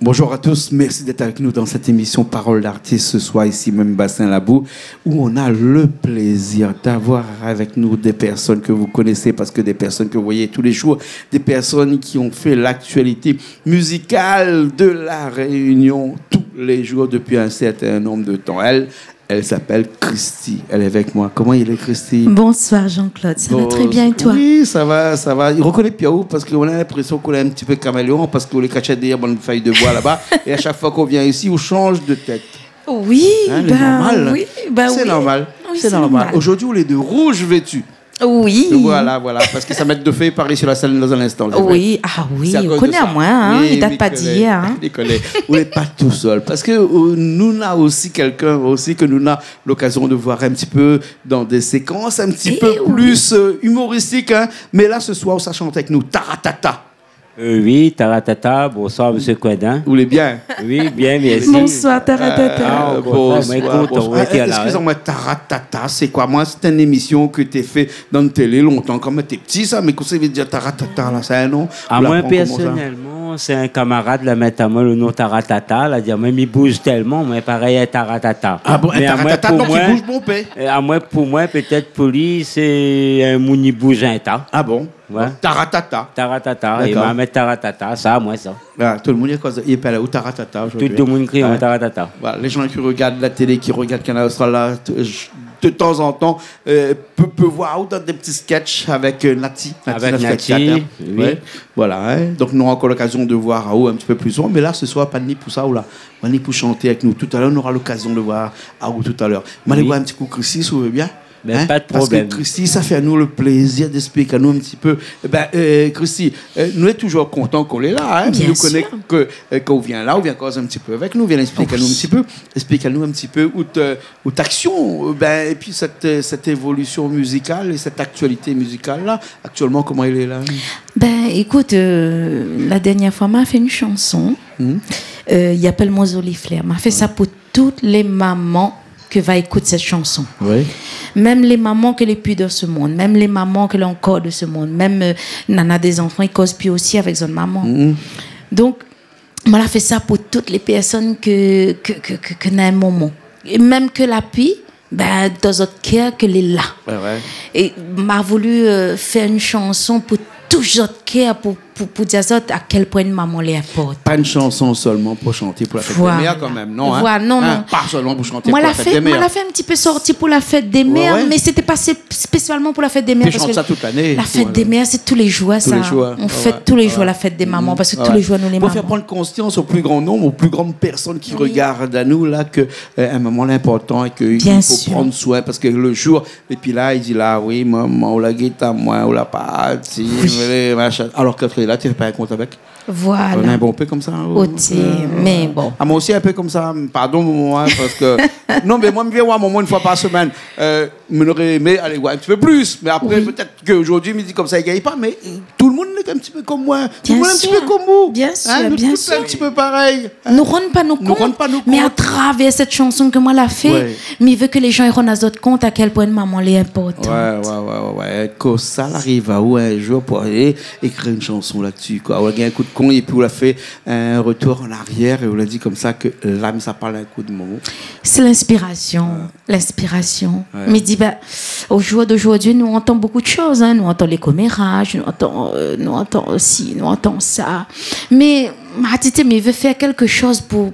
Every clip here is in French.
Bonjour à tous, merci d'être avec nous dans cette émission Parole d'artiste ce soir ici même Bassin Labou où on a le plaisir d'avoir avec nous des personnes que vous connaissez parce que des personnes que vous voyez tous les jours, des personnes qui ont fait l'actualité musicale de la Réunion tous les jours depuis un certain nombre de temps. Elle s'appelle Christy. Elle est avec moi. Comment il est, Christy? Bonsoir, Jean-Claude. Ça va très bien et toi? Oui, ça va, ça va. Il reconnaît Piao parce qu'on a l'impression qu'on est un petit peu caméléon parce qu'on les cachait derrière une feuille de bois là-bas. Et à chaque fois qu'on vient ici, on change de tête. Oui, hein, normal. Oui, c'est normal. Oui, c'est normal. Aujourd'hui, on est de rouge vêtu. Oui. Voilà, parce que ça met de feu pareil sur la scène dans un instant. Oui, on connaît à moi, hein, oui, il date pas d'hier. Hein. On n'est pas tout seul, parce que nous avons aussi quelqu'un aussi que nous avons l'occasion de voir un petit peu dans des séquences un petit peu plus humoristiques. Hein. Mais là, ce soir, ça chante avec nous, Taratata. Oui, Taratata, bonsoir M. Quedin. Vous voulez bien? Oui, bien, merci. Bonsoir Taratata. Excusez-moi, Taratata, c'est quoi? Moi, c'est une émission que tu as fait dans la télé longtemps, quand tu es petit, ça, mais qu'est-ce que ça veut dire Taratata, là, c'est un nom? Moi, personnellement, c'est un camarade, là, mettre à moi le nom Taratata, là, dire, même il bouge tellement, mais pareil à Taratata. Ah bon, mais Taratata, donc il bouge bon, paix? Pour moi, peut-être pour lui, c'est un mouni bougeanta. Ah bon? Ouais. Taratata. Taratata. Il m'a mis Taratata, ça, moi, ça. Voilà, tout le monde est pas là où Taratata aujourd'hui. Tout le monde crie Taratata. Voilà, les gens qui regardent la télé, qui regardent Canal Austral, de temps en temps, peut voir dans des petits sketchs avec Nati. Avec Nati, oui. Ouais. Voilà, hein. Donc nous aurons encore l'occasion de voir Aou un petit peu plus souvent. Mais là, ce soir, pas de ni pour ça ou là. Pas ni pour chanter avec nous. Tout à l'heure, on aura l'occasion de voir Aou tout à l'heure. Je vais voir un petit coup Christy, si vous voulez bien. Hein? Pas de problème. Parce que Christy, ça fait à nous le plaisir d'expliquer à nous un petit peu. Christy, nous sommes toujours contents qu'on est là. Hein? Bien nous sûr. connaissons qu'on vient là, on vient causer un petit peu avec nous, vient expliquer à nous un petit peu, explique à nous un petit peu où t'action, et puis cette évolution musicale et cette actualité musicale là, actuellement comment elle est là? Écoute, la dernière fois, m'a fait une chanson. Il appelle Mausolée Flair. M'a fait ça pour toutes les mamans que va écouter cette chanson. Oui. Même les mamans que les plus de ce monde, même les mamans que l'on encore de ce monde, même nana des enfants, ils causent plus aussi avec son maman. Donc, moi, j'ai fait ça pour toutes les personnes que n'a un moment. Et même que l'appui, dans notre cœur, que les là. Ouais. Et m'a voulu faire une chanson pour tout notre cœur, pour dire ça, à quel point une maman les apporte. Pas une chanson seulement pour chanter pour la fête des mères quand même, non? Voilà, non. Pas seulement pour chanter pour la fête des mères. Moi, l'a fait un petit peu sorti pour la fête des mères, mais c'était pas spécialement pour la fête des mères. Tu chantes ça toute l'année. La fête des mères, c'est tous les jours, ça. On fête tous les jours la fête des mamans, parce que tous les jours, nous les mamans. Pour faire prendre conscience au plus grand nombre, aux plus grandes personnes qui regardent à nous, là, qu'un moment l'important et qu'il faut prendre soin, parce que le jour, et puis là, il dit là, oui, maman, on la guette à moi, on l'a pas, machin. Alors que là, tu fais pas un compte avec. Voilà. On a un bon peu comme ça. Mais bon. Moi aussi un peu comme ça. Pardon, moi, parce que non, mais moi, je viens voir maman une fois par semaine. Je n'aurais aimé aller voir un petit peu plus. Mais après, peut-être qu'aujourd'hui, il me dit comme ça, il ne gagne pas. Mais tout le monde est un petit peu comme moi. Tout le monde est un petit peu comme vous. Bien sûr, hein, bien sûr. Un petit peu pareil. Hein. Nous ne rendons pas nos comptes. Mais à travers cette chanson que moi l'a fait, mais il veut que les gens rendent à d'autres compte à quel point maman est importante. Ouais. Que ça arrive à où un jour pour aller écrire une chanson là-dessus. Quoi. On a un coup de con et puis on a fait un retour en arrière et on a dit comme ça que l'âme, ça parle un coup de mot. C'est l'inspiration. L'inspiration. Ouais. Mais dit, au jour d'aujourd'hui, nous entendons beaucoup de choses. Hein. Nous entendons les commérages, nous entendons aussi, nous entendons ça. Mais Matite, mais il veut faire quelque chose pour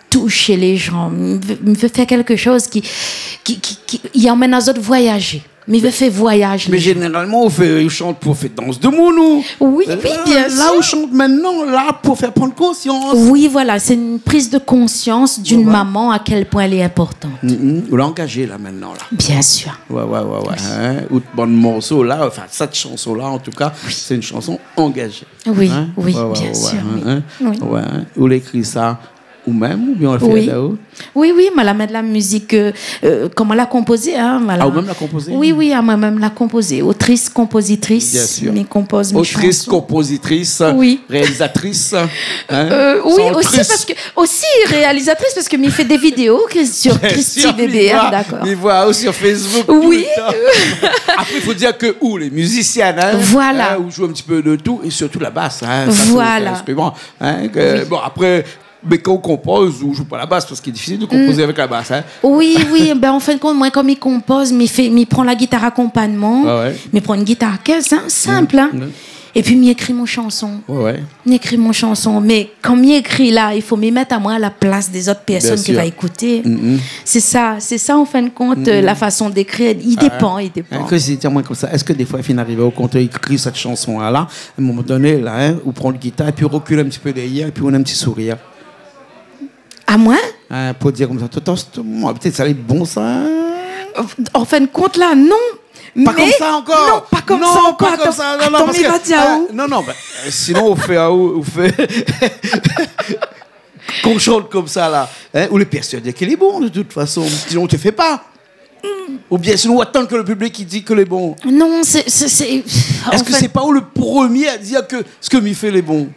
toucher les gens. Il veut faire quelque chose qui emmène les autres voyager. Mais il veut faire voyage. Mais généralement, on chante pour faire danse de mots, Oui, bien sûr. Là, on chante maintenant, là, pour faire prendre conscience. Oui, voilà, c'est une prise de conscience d'une maman à quel point elle est importante. On l'a engagée, là, maintenant, là. Bien sûr. Ouais. Hein? Ou de bon morceau, là, enfin, cette chanson-là, en tout cas, c'est une chanson engagée. Oui, hein? Bien sûr. Ouais. Où l'écrit ça? Ou même, ou bien on le fait là-haut? Oui, mais la mettre de la musique, comment la composer, hein, voilà. Ou même la composer? Oui, moi-même la composer. Autrice, compositrice. Bien sûr. Mais compose mes autrice, chansons. compositrice, Oui, réalisatrice. aussi réalisatrice, parce que m'y fait des vidéos sur Christy BBR, d'accord. Il voit aussi sur Facebook. Oui. Après, il faut dire que les musiciennes, hein, voilà. Où jouent un petit peu de tout, et surtout la basse. Hein, voilà. Bon, après, Mais quand on compose, on joue pas la basse parce qu'il est difficile de composer avec la basse. Hein. Oui, ben en fin de compte, moi, comme il compose, il prend la guitare accompagnement, il prend une guitare caisse, hein, simple, hein. Et puis, il écrit mon chanson. Il écrit mon chanson. Mais quand il écrit là, il faut m'y mettre à moi à la place des autres personnes qui vont écouter. C'est ça, en fin de compte, la façon d'écrire. Il dépend. Tiens-moi comme ça. Est-ce que des fois, il finit d'arriver au compte, il écrit cette chanson-là, à un moment donné, là, hein, on prend le guitare, et puis on recule un petit peu derrière, et puis on a un petit sourire. À moi pour dire comme ça, peut-être ça allait bon, ça. En fin de compte, là, non. Pas comme ça encore. Non, pas comme ça encore. Pas comme ça. Non, parce que, non, sinon on fait qu'on chante comme ça là, hein, ou les personnes disent qu'il est bon de toute façon, sinon on te fait pas. Ou bien sinon on attend que le public il dit que est bon. Non, c'est. Est-ce que c'est pas le premier à dire que ce que m'y fait les bons?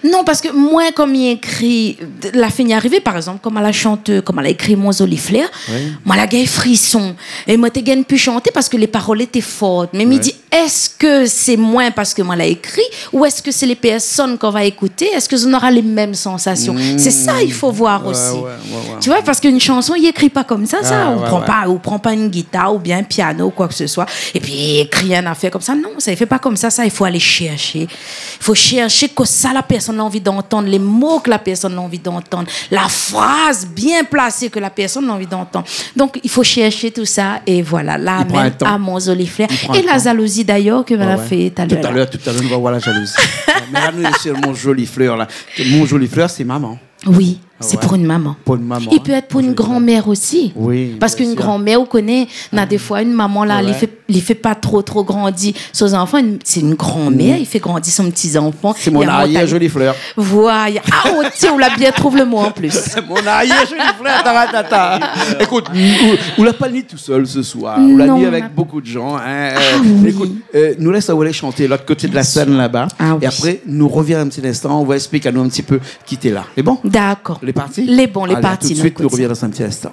Non, parce que moi, comme il écrit, la fin y arrivée, par exemple, comme elle a chanté, comme elle a écrit Mon Joli Flair, moi, la gars frisson. Et moi, t'ai pu chanter parce que les paroles étaient fortes. Mais il dit, est-ce que c'est moins parce que moi, l'a écrit, ou est-ce que c'est les personnes qu'on va écouter? Est-ce que on aura les mêmes sensations? C'est ça, il faut voir aussi. Tu vois, parce qu'une chanson, il écrit pas comme ça, on prend pas une guitare ou bien un piano ou quoi que ce soit. Et puis, il écrit un affaire comme ça. Non, ça, il fait pas comme ça. Ça, il faut aller chercher. Il faut chercher que ça, la personne a envie d'entendre, les mots que la personne a envie d'entendre, la phrase bien placée que la personne a envie d'entendre. Donc, il faut chercher tout ça. Et voilà, là, même à Mon Joli Flair. Et la jalousie, d'ailleurs, que a fait tout à l'heure. Tout à l'heure, on va voir la jalousie. Mais là, nous, sur Mon Joli Fleur, là. Mon Joli Fleur, c'est maman. Oui, c'est pour une maman. Pour une maman. Il peut être pour une grand-mère aussi. Oui. Parce qu'une grand-mère, on connaît, des fois, une maman, là, il fait pas trop grandir ses enfants. C'est une grand-mère, il fait grandir son petit-enfant. C'est mon arrière Jolie Fleur. Voilà. Ah, tiens, on l'a bien trouvé le mot en plus. Mon arrière Jolie Fleur, taratata. Écoute, on l'a pas mis tout seul ce soir. On l'a mis avec beaucoup de gens. Hein. Écoute, nous laisse aller chanter de l'autre côté de la scène là-bas. Et après, nous reviens un petit instant, on va expliquer à nous un petit peu qui était là. C'est bon? D'accord. Les parties? Les bons, les parties. Tout de suite, nous reviendrons dans un petit instant.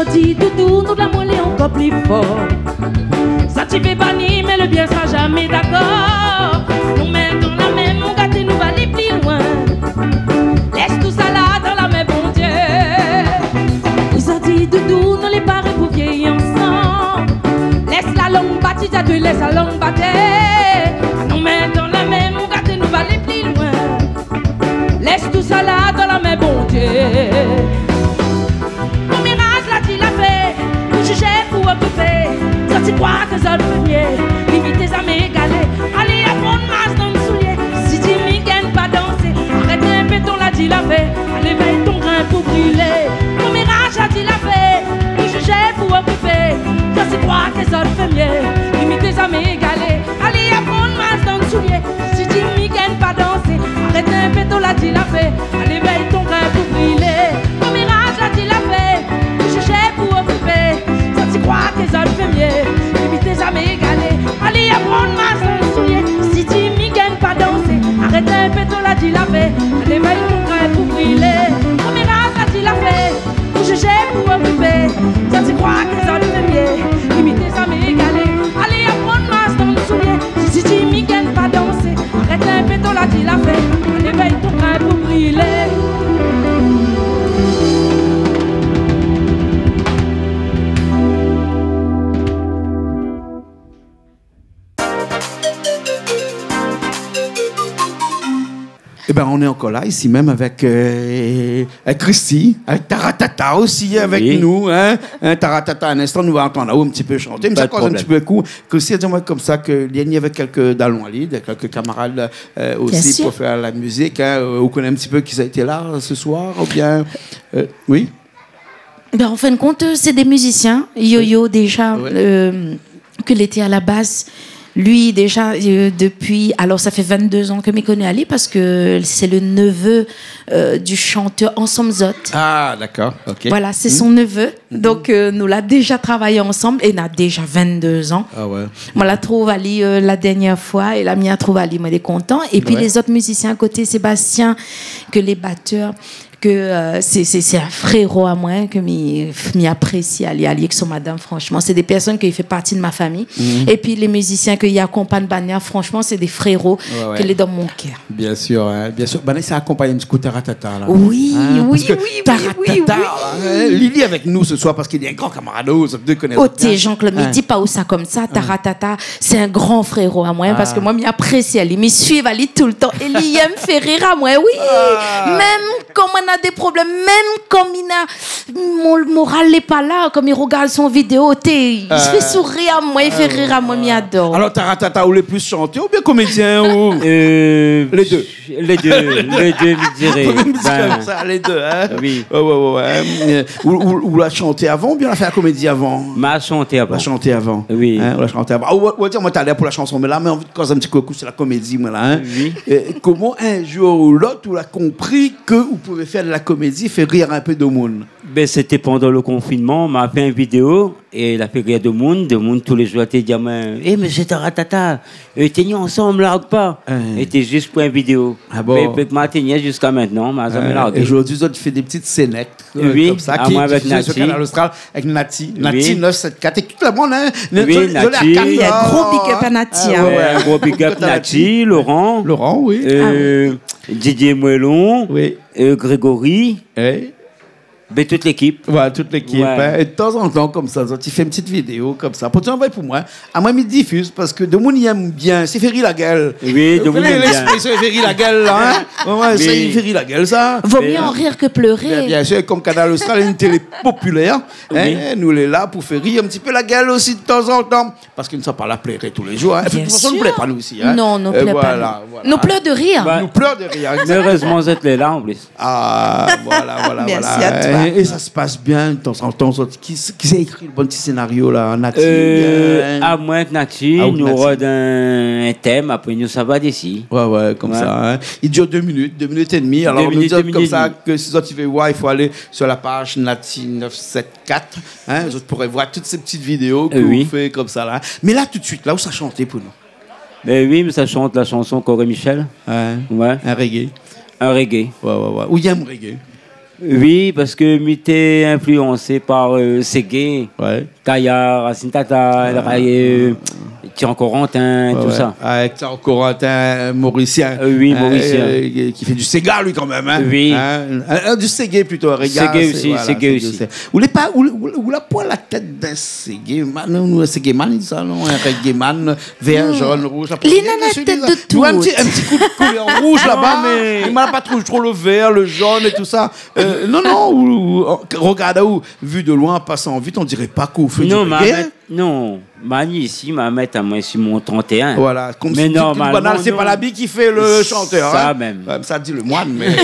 ont dit doudou, nous de la moelle encore plus fort. Ça tu fais banni, mais le bien sera jamais d'accord. Nous mettons la main, mon gâte, nous va aller plus loin. Laisse tout ça là dans la main, bon Dieu. Ils ont dit doudou, nous les parais pour vieillir ensemble. Laisse la langue bâtie, t'as deux, laisse la langue bâtie. Nous mettons la main, mon gâte, nous va aller plus loin. Laisse tout ça là dans la main, bon Dieu. Mon mirage là, tu l'as fait, pour juger, pour occuper. Ça, tu crois que ça le premier, limite tes amis égalés. Allez, apprendre masse dans le soulier. Si tu m'y gagnes pas danser, arrête un peu ton là, tu l'as fait. Allez, veille ton grain pour brûler. Mon mirage là, tu l'as fait, pour juger, pour occuper. Ça, tu crois que ça le premier, limite tes amis égalés. Allez, apprendre masse dans le soulier. Si tu m'y gagnes pas danser, arrête un peu ton là, tu l'as fait. Allez, veille ton grain pour brûler. Mon mirage là, tu l'as fait, pour juger, pour occuper. Ça, tu crois que ça le fait mieux, limite tes amis égalés. Allez, apprendre ma seule soulier. Si tu m'y gagnes pas danser, arrête un peu ton là, tu l'as fait. Allez, veille ton grain pour brûler. Mon mirage là, tu l'as fait, pour juger, pour occuper. Ça, tu crois que ça le fait mieux, limite tes amis égalés. Allez, apprendre ma seule soulier. Si tu m'y gagnes pas danser, arrête un peu ton là, tu l'as fait. Allez, veille ton grain pour brûler. Eh ben, on est encore là, ici même, avec Christy, avec Taratata aussi avec nous. Hein? Taratata, un instant, nous va entendre un petit peu chanter. Mais ça cause un petit peu coup. Christy, dis-moi comme ça qu'il y avait quelques dalons à l'île, quelques camarades aussi pour faire la musique. Hein? Vous connaissez un petit peu qui a été là ce soir, ou bien... oui? Ben, en fin de compte, c'est des musiciens. Yo-Yo, déjà, que l'été à la base... Lui, déjà, depuis... Alors, ça fait 22 ans que je connais Ali parce que c'est le neveu du chanteur Ensemble Zot. Ah, d'accord. Ok. Voilà, c'est son neveu. Donc, nous l'avons déjà travaillé ensemble et il a déjà 22 ans. Ah ouais. Moi, la trouve Ali la dernière fois et la mienne trouve Ali, moi, il est content. Et puis, les autres musiciens à côté, Sébastien, que les batteurs... que c'est un frérot à moi que m'y apprécie Ali avec son madame, franchement c'est des personnes qui font partie de ma famille et puis les musiciens qui y accompagnent Bania, franchement c'est des frérots que les dans mon cœur. Bien sûr, hein, bien sûr. Bania ça accompagne un petit coup Taratata là. Oui, hein, oui, oui. Lily avec nous ce soir parce qu'il y a un grand camarade ça deux connaissent. Oh t'es Jean-Claude, mais dis pas où ça comme ça. Taratata c'est un grand frérot à moi parce que moi m'y apprécie Ali, m'y suivent Ali tout le temps et il aime faire rire à moi, même quand on a des problèmes, même comme mon moral n'est pas là, comme il regarde son vidéo, il se fait sourire à moi, il fait rire à moi, il adore. Alors Taratata ou les plus chanter ou bien comédien ou les deux. Les deux, je dirais. Comme ça, les deux, hein. Oui. Ou la chanter avant ou bien la faire la comédie avant? M'a chanté avant. La chanter avant. Oui. Hein, la chanter avant. On va dire moi t'as l'air pour la chanson, mais là mais envie de causer un petit coup sur la comédie moi là. Hein. Oui. Comment un jour ou l'autre vous a compris que vous pouvez faire de la comédie, faire rire un peu de monde? Ben, c'était pendant le confinement, on m'a fait une vidéo et il a fait rire de monde tous les jours, il dit mais c'est Taratata, t'es ensemble là ou pas? Et t'es juste pour une vidéo. Ah bon? Mais m'atteignais jusqu'à maintenant, m'a jamais largué. Et aujourd'hui, tu fais des petites scénettes comme ça, qui avec Nati. Sur Canal Austral, avec Nati 974 et tout le monde, hein? Oui, Nati. Il y a un gros big up à Nati. Un gros big up Nati, Laurent, oui. Didier Moellon, oui. Grégory. Ben, toute l'équipe. Voilà, toute l'équipe. Ouais. Hein. Et de temps en temps, comme ça, tu fais une petite vidéo comme ça. Pour tu envoyer pour moi. À moi, il diffuse parce que de monde, il aime bien. C'est fait rire la gueule. Oui, de monde, il aime bien. L'expression, il fait rire la gueule, là. Hein? Ouais, ça, il fait rire la gueule, ça. Vaut mieux en rire que pleurer. Bien sûr, comme Canal Austral, une télé populaire. Oui. Hein, nous, on est là pour faire rire un petit peu la gueule aussi de temps en temps. Parce qu'ils ne sont pas là pleurer tous les jours. Hein. De toute façon, on ne pleure pas, nous aussi. Hein. Non, on ne pleure pas. Voilà. Nous pleure de rire. Bah, nous pleure de rire. Heureusement, vous êtes là en plus. Ah, voilà. Merci à toi. Et ça se passe bien de temps en temps. Qui s'est écrit le bon petit scénario là, Nati? À moins que Nati, nous aurons un thème, après nous ça va d'ici. Ouais, comme ça. Hein. Il dure 2 minutes et demie. Alors on nous dit comme ça que si tu veux voir, il faut aller sur la page Nati 974. Hein. Vous pourrez voir toutes ces petites vidéos que vous faites comme ça là. Mais là tout de suite, là où ça chantait pour nous? Ben oui, mais ça chante la chanson Corey Michel. Ouais. Ouais. Un reggae. Un reggae. Ouais. Où il y a un reggae? Oui, parce que j'étais influencé par Ségué, Ouais. Kaya, Racine Tata, El Raye, Tian Corentin, tout ça. Avec Tian Corentin, Mauricien. Oui, Mauricien. Qui fait du Sega, lui, quand même. Hein? Oui. Du Ségué, plutôt. Ségué aussi, Ségué aussi. Ou la poil la tête d'un Ségué. Un Ségué man, ça, non? Un reggae man, vert, jaune, rouge. Lina la tête de tout. Un petit coup de couleur rouge là-bas, mais il m'a pas trop le vert, le jaune et tout ça. Non, regarde où, vu de loin, passant vite, on dirait pas qu'on fait non, du reggae. Non, Mani ici, m'a mettre à moi sur mon 31. Voilà, comme mais si normalement, c'est pas l'habit qui fait le chanteur. Ça hein. même. Ça dit le moine, mais non.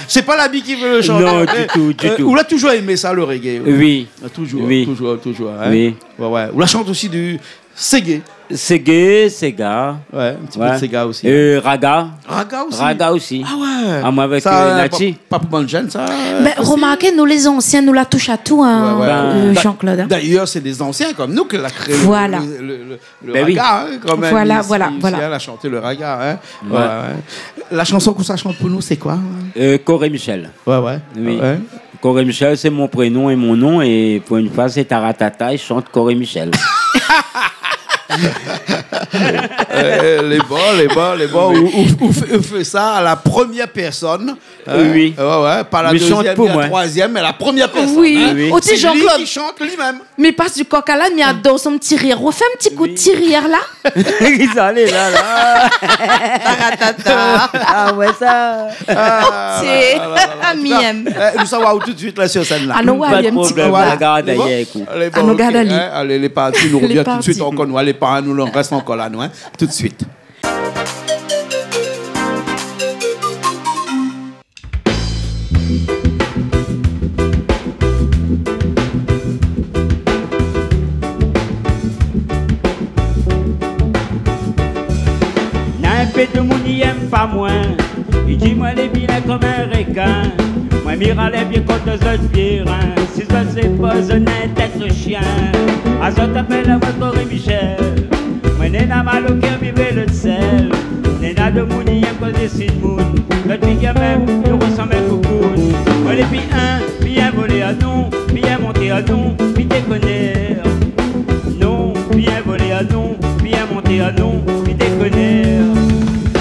C'est pas l'habit qui fait le chanteur. Non, du tout. Ou l'a toujours aimé ça, le reggae. Oui. Toujours. Hein. Oui. Ouais. Ou la chante aussi du Ségué. Ségué, Sega. Ouais, un petit peu de Sega aussi. Raga. Raga aussi. Ah ouais. Ah, moi avec Nati. Pas pour bonne jeune, ça. Ben, remarquez, nous les anciens, nous la touche à tout, hein, Jean-Claude. D'ailleurs, c'est des anciens comme nous qui l'a créé. Voilà. Le raga, hein, quand même. Voilà. Elle a chanté le raga. Hein. Ouais. La chanson que ça chante pour nous, c'est quoi? Coré Michel. Ouais. Oui. Ouais. Coré Michel, c'est mon prénom et mon nom. Et pour une fois, c'est Taratata, il chante Coré Michel. Les bons. Où fait ça à la première personne. Oui. Ouais, pas la deuxième, la troisième, mais la première personne. Oui. Hein. Oui. C'est lui qui chante lui-même. Mais passe du coq à l'âne, mais adore son petit rire. On fait un petit coup de petit rire là. Ils allaient là. Ah ouais, ça. C'est un miem. Nous savons tout de suite là sur scène là. Ah non, ouais, il y a un petit peu. Regarde, allez, les parties, nous reviennent tout de suite encore. Nous, les parents, nous, on reste encore là, nous, hein, tout de suite. N'a un peu de monde n'y aime pas moins. Il dit moi les vilains comme un requin. Moi mira les bien contre les autres virins. Si ça c'est pas honnête être chien. À ça t'appelle à moi Coré Michel. Moi n'a mal au cœur vivre le sel. N'a de monde n'y aime pas des signes moun. L'autre fille même nous ressemble à cocoon. Moi les filles bien volé à non, bien monté à non, bien déconner. Non, bien volé à non, bien monté à non, bien déconner.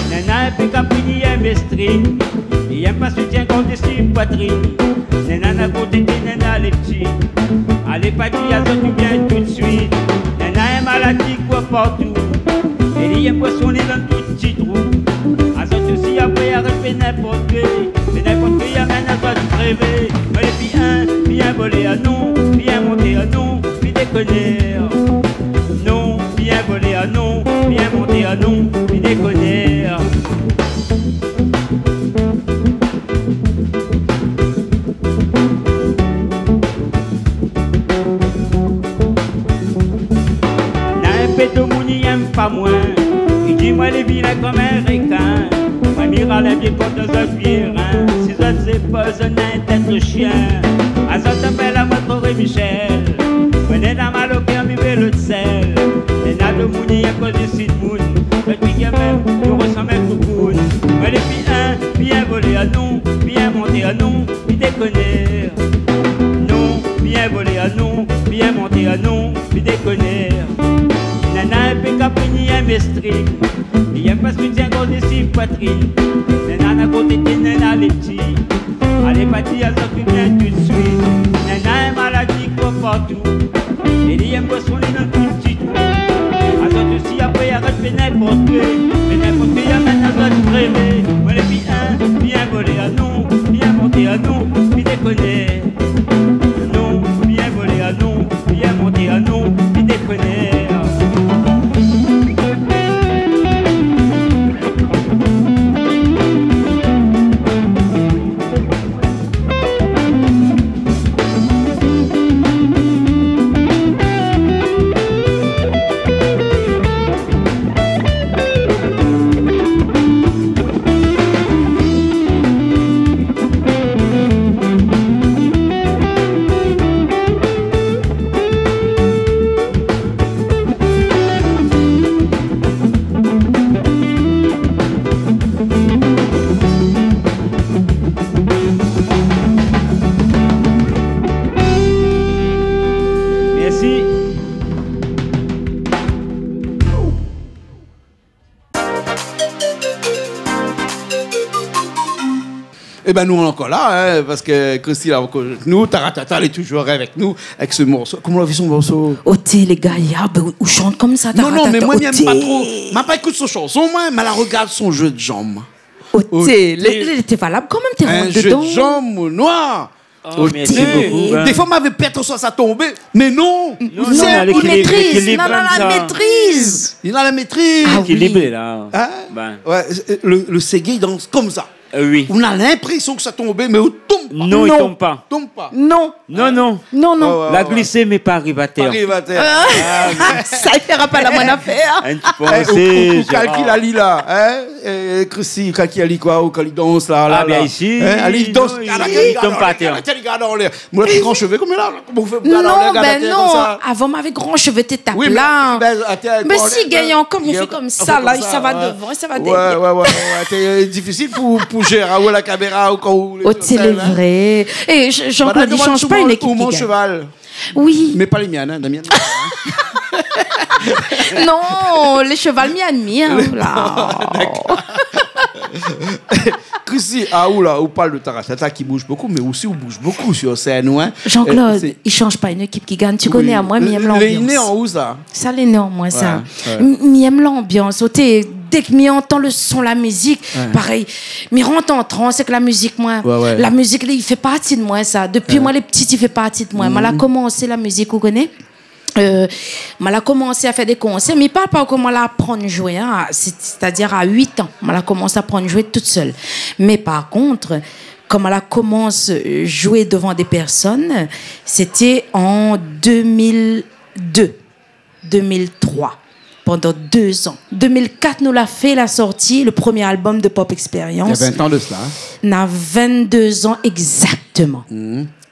Nana fait capri aime string. Il aime pas soutien contre des poitrine. Nana n'a côté nana les petits. Allez pas dire à ça tu viens tout de suite. Nana est maladie quoi partout. Et il aime poissonner dans tout petit trou. À ça aussi après arrête n'importe quoi. Mais n'importe quoi amène à toi de rêver. Mais les filles bien volé à non, bien monté à non, bien déconner. Non, bien volé à non, bien monté à non, bien déconner. Pas moins, il dit moi les vilains comme un requin. Moi mira les vieux contre les virins. Si ça c'est pas honnête être chien. À ça t'appelle à moi Coré Michel. Moi n'a mal au cœur vivre le sel. N'a de mouni à cause du sud moon. Le pique même nous ressemble à cocoon. Moi les filles bien volé à non, bien monté à non, bien déconner. Non, bien volé à non, bien monté à non, bien déconner. Nana est caprini aime string. Il aime pas soutien contre des poitrine. Nana n'a côté de nana les petits. Allez pas dire à ça tu viens tout de suite. Nana est maladie quoi partout. Et il aime poissonner dans tout petit trou. À ça aussi après arrête de n'importe quoi. Mais n'importe quoi amène à toi de rêver. Moi les filles bien volé à non, bien monté à non, bien déconner. Non, bien volé à non, bien monté à non, bien déconner. Eh ben nous on est encore là, hein, parce que Christy là encore avec nous, Taratata elle est toujours avec nous, avec ce morceau. Comment on a vu son morceau? Oté, les gars, où chante comme ça. Non, mais moi j'aime pas trop. M'a pas écouté son chanson, moi, mais la regarde son jeu de jambes. Oté, il était valable quand même, t'es rentré dedans. Un jeu de jambes noir. Oh, merci beaucoup. Des fois, m'avait peut-être soit ça tombait, mais non. Il maîtrise. Non, la maîtrise. Il a la maîtrise. Ah, Équilibré, là. Hein? Ouais, le Ségé, il danse comme ça. Oui. On a l'impression que ça tombait, mais on tombe pas. Non, il tombe pas. Tombe pas. Non. Ouais, La glissée, mais pas arrive à terre. Arrive à terre. Ça ne fera pas la bonne affaire. Ou calcul Ali là, hein? Christy, calcul Ali quoi, ou quand il danse là. Ah, bien ici. Ali danse. Il tombe pas à terre. Regarde en l'air. Moi, les grands cheveux comme là. Comment on fait? Non, ben non. Avant, m'avait grand cheveux, t'es tapé là. Mais si, gagnant, comme on fait comme ça, là, ça va devant, ça va derrière. Ouais. C'est difficile pour Gérard ou la caméra ou quand. C'est le vrai. Et Jean-Claude, il change pas une équipe. Ou mon cheval. Oui. Mais pas les miennes, hein, les miennes. Non, les chevals miens, là. Christy, on parle de Taratata qui bouge beaucoup, mais aussi on bouge beaucoup sur scène. Hein. Jean-Claude, il change pas une équipe qui gagne. Tu connais à moi, mais il aime l'ambiance. Les nés en où ça? Ça, les nés en moi, ça. Ouais. Il aime l'ambiance. Dès que m'y entend le son, la musique, pareil. M'y rentre en transe, c'est que la musique, moi. Ouais. La musique, il fait partie de moi, ça. Depuis moi, les petites, il fait partie de moi. Moi, elle a commencé la musique, vous connaissez? Elle a commencé à faire des concerts, mais il parle pas comment elle apprendre à jouer, hein, c'est-à-dire à 8 ans. Elle a commencé à apprendre à jouer toute seule. Mais par contre, comme elle a commencé à jouer devant des personnes, c'était en 2002, 2003. Pendant 2 ans. 2004, nous l'a fait la sortie, le premier album de Pop Experience. Il y a 20 ans de cela. On a 22 ans exactement.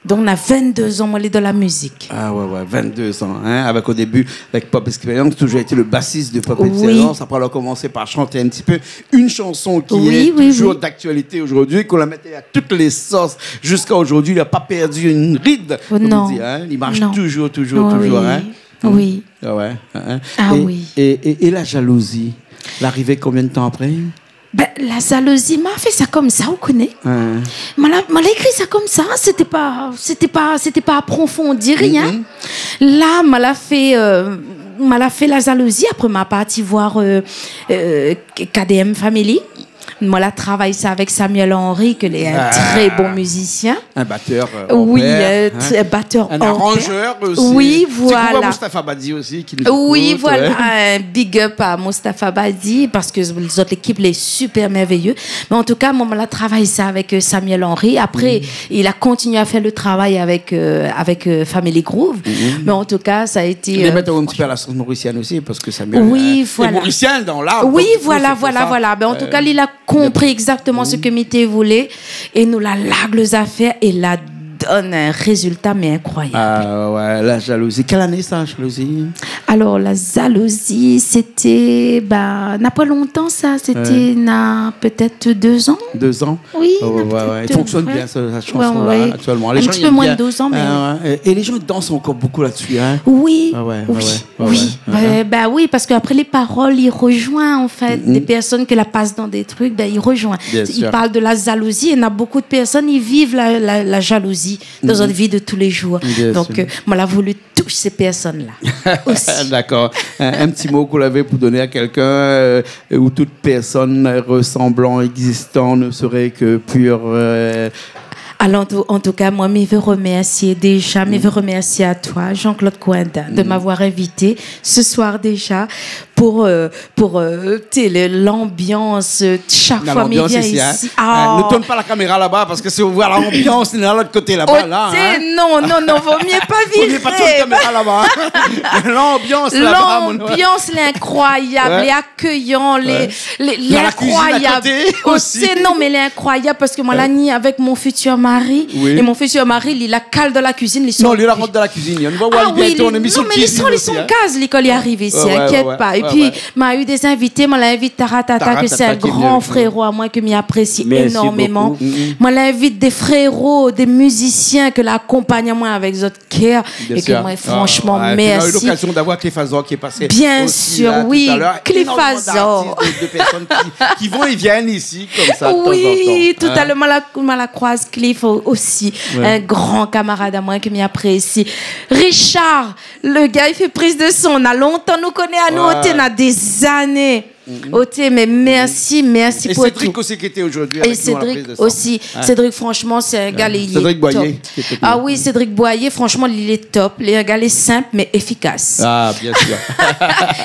Donc, on a 22 ans, moi, de la musique. Ah ouais, 22 ans. Hein, avec au début, avec Pop Experience, toujours été le bassiste de Pop Experience. Après, on a commencé par chanter un petit peu une chanson qui est toujours d'actualité aujourd'hui, qu'on la mettait à toutes les sauces. Jusqu'à aujourd'hui, il n'a pas perdu une ride. Non. Dit, hein. Il marche toujours. Oui. Hein. Oui. Ah ouais. Hein. Oui. Et la jalousie, l'arrivée combien de temps après? Ben, la jalousie m'a fait ça comme ça, on connaît. M'a écrit ça comme ça, c'était pas approfondi, rien. Là, m'a fait la jalousie. Après, m'a parti voir KDM Family. Moi, là, travaille ça avec Samuel Henry, qui est un très bon musicien. Un batteur. Oui, un batteur. Un arrangeur aussi. Oui, voilà. C'est Moustapha Badi aussi qui nous Oui, écoute, voilà. Un big up à Moustapha Badi, parce que les autres équipes, les super merveilleux. Mais en tout cas, moi, là, travaille ça avec Samuel Henry. Après, il a continué à faire le travail avec Family Groove. Mais en tout cas, ça a été. Il est mettre un petit peu à la sauce mauricienne aussi, parce que Samuel voilà. est mauricien dans l'art. Oui, voilà. Mais en tout cas, il a compris exactement ce que Mité voulait et nous la lague les affaires et la donne un résultat mais incroyable. Ah ouais, la jalousie. Quelle année ça, la jalousie? Alors la jalousie, c'était n'a pas longtemps ça, c'était peut-être 2 ans. 2 ans? Oui. Il fonctionne bien cette chanson-là actuellement. Les un petit peu moins de 2 ans, mais. Et les gens dansent encore beaucoup là-dessus, hein? Oui. Oui, parce qu'après les paroles, il rejoint en fait des personnes qui la passent dans des trucs, il rejoint. Il parle de la jalousie. Il y en a beaucoup de personnes, ils vivent la jalousie dans notre vie de tous les jours. Donc, moi, j'ai voulu toucher ces personnes-là aussi. D'accord. Un petit mot que vous avez pour donner à quelqu'un où toute personne ressemblant, existant, ne serait que pure... Alors, en tout cas, moi, je veux remercier déjà, je veux remercier à toi, Jean-Claude Coinda, de m'avoir invité ce soir déjà pour l'ambiance. Chaque fois, mais vient ici. Ne tourne pas la caméra là-bas parce que si on voit l'ambiance, on est de l'autre côté là-bas. Non, vaut mieux pas virer. On n'est pas tourner la caméra là-bas. L'ambiance là-bas. L'ambiance, l'incroyable, les accueillants, l'incroyable. Non, mais l'incroyable parce que moi, la nuit avec mon futur mari, et mon futur mari, il la cale dans la cuisine. Non, il la rentre dans la cuisine. On va voir bientôt, on est mis sur le non, mais ils sont cases, l'école y arrive ici, inquiète pas. Et puis, m'a eu des invités. Moi, l'invite Taratata, que c'est un grand frérot à moi que m'y apprécie énormément. Moi, l'invite des frérots, des musiciens que l'accompagnent moi avec d'autres cœur. Et que moi, franchement, merci. On a eu l'occasion d'avoir Cliff Azor qui est passé. Bien sûr, oui. Cliff Azor. De personnes qui vont et viennent ici comme ça. Oui, tout à l'heure, moi la croise Cliff aussi. Un grand camarade à moi qui m'y apprécie. Richard, le gars, il fait prise de son. On a longtemps nous connaît à nous, on a des années. Oté, mais merci pour tout. Et Cédric aussi qui était aujourd'hui. Et Cédric aussi. Cédric, franchement, c'est un gars, il Cédric Boyer. Ah oui, Cédric Boyer, franchement, il est top. Il est un gars simple, mais efficace. Ah, bien sûr.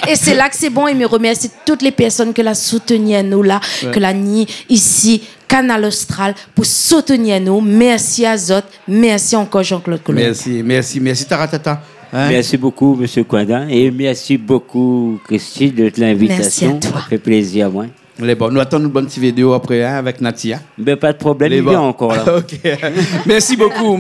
Et c'est là que c'est bon. Il me remercie toutes les personnes que la soutenaient, nous, là, que la ni ici. Canal Austral pour soutenir nous. Merci à Zot. Merci encore Jean-Claude Colomb. Merci Taratata. Merci beaucoup, M. Coindin. Et merci beaucoup, Christine, de l'invitation. Merci à toi. Ça fait plaisir à moi. Nous attendons une bonne petite vidéo après avec Natia. Ben, pas de problème, il vient encore là. Okay. Merci beaucoup.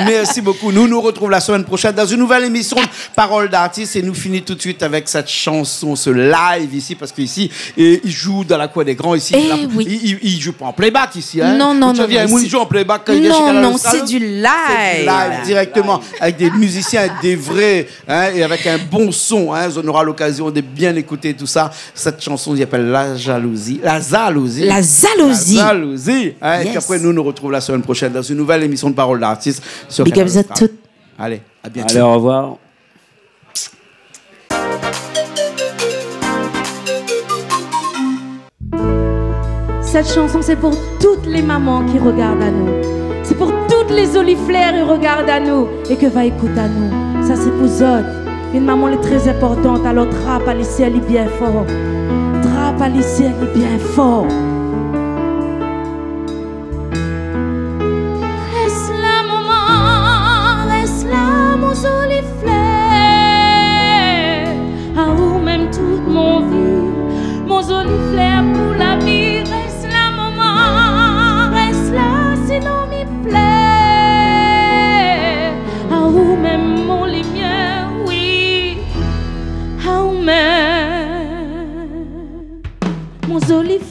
Nous nous retrouvons la semaine prochaine dans une nouvelle émission de Parole d'artiste et nous finissons tout de suite avec cette chanson, ce live ici, parce qu'ici, il joue dans la cour des grands ici. Il joue pas en playback ici. Hein? Non. Il joue en playback quand il vient chez Canal Non, Austral. c'est du live. C'est du live directement avec des musiciens, des vrais, hein, et avec un bon son. Hein, on aura l'occasion de bien écouter tout ça. Cette chanson s'appelle La Jalousie. La jalousie. Hein, yes. Et puis après, nous nous retrouvons la semaine prochaine dans une nouvelle émission de Parole d'artiste sur Big ups à toutes. Allez, à bientôt. Allez, au revoir. Cette chanson, c'est pour toutes les mamans qui regardent à nous. C'est pour toutes les oliflères qui regardent à nous et que va écouter à nous. Ça, c'est pour Zod. Une maman elle est très importante, alors trappe à l'issue, elle est bien fort. Trappe à l'issue, elle est bien fort. Reste là, maman, reste là, mon oliflère. À où même toute mon vie, mon oliflère pour la vie. Reste là, maman, reste là, sinon m'y plaît. À où même mon lumière, oui. À où même mon oliflère.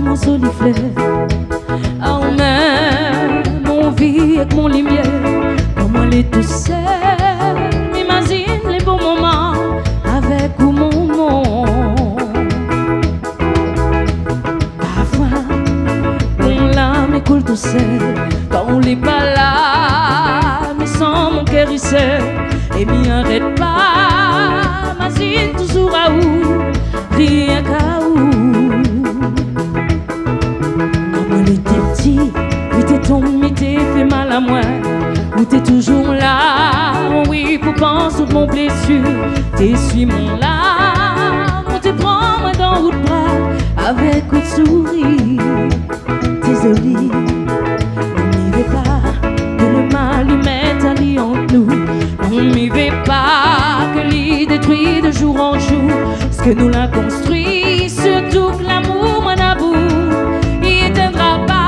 Mon soliflère, ah même mon vie avec mon lumière, comment les tout seul, m'imagine les beaux moments avec ou mon monde. Parfois, mon larme coule tout seul, quand on n'est pas là, mais sans mon cœur il sait, et m'y arrête pas, m'imagine toujours à où, rien qu'à où. Oui, t'es tombé, t'es fait mal à moi. Ou t'es toujours là, oui, pour penser de mon blessure. T'es suis mon larme, ou t'es prends moi dans le bras avec un sourire. Désolé, on n'y veut pas que le mal lui mette un lit entre nous. On n'y veut pas que l'île détruit de jour en jour ce que nous l'a construit, surtout que l'amour m'en a bout. Il éteindra pas.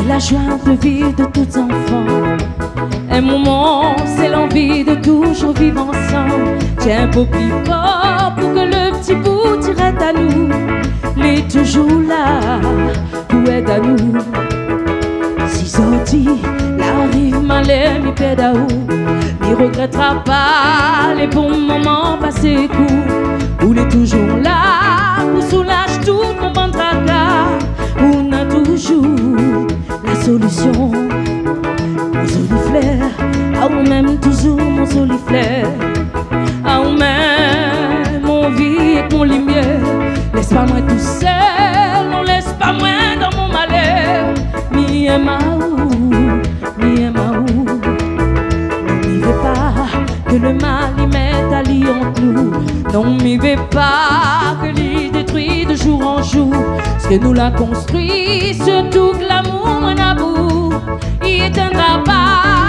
La joie de vivre de tous enfants. Un moment, c'est l'envie de toujours vivre ensemble. Tiens un peu plus fort pour que le petit bout t'irait à nous. Il est toujours là pour aider à nous. Si sorti, l'arrive malais, mi pédao. Il regrettera pas les bons moments passés courts. Il est toujours là pour soulager tout mon ventre à gars. On a tout toujours la solution. Mon solifleur, à ou même toujours mon solifleur. À ou même mon vie et mon lumière. Laisse pas moi tout seul, non laisse pas moi dans mon malheur. Mi et Maou, mi et Maou. N'oubliez pas que le mal y met à lier entre nous. Non, m'y vais pas que l'y détruit de jour en jour. Ce que nous l'a construit, surtout que l'amour en a bout, il éteindra pas.